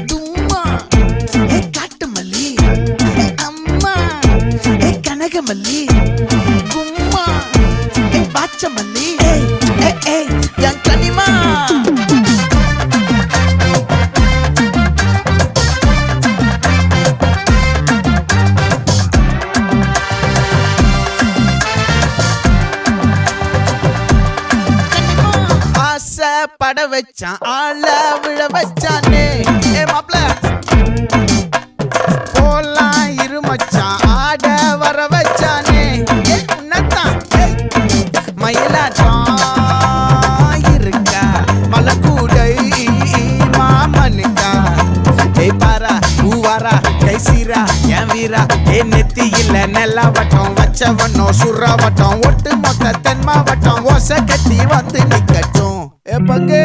தும்மா ஏ காட்டு மல்லி, அம்மா ஏ கனகமல்லி, கும்மா ஏ பாச்ச மல்லி, என் கனிமா. பட வச்சான் ஆள விழ வச்சானே மாப்ள போலாம் இருமச்சான் ஆட வர வச்சானே உன்னத்தான் மயிலாட்டம் இருக்கா மலக்கூடை மாமனுக்கா பாரா பூவாரா கைசீரா என் வீரா நெத்தி இல்ல நெல்லா வட்டம் வச்சவனும் சுறா வட்டம் ஒட்டு மொத்த தென் மாவட்டம் ஓசை கட்டி வந்து நிக்கட்டும் பங்கே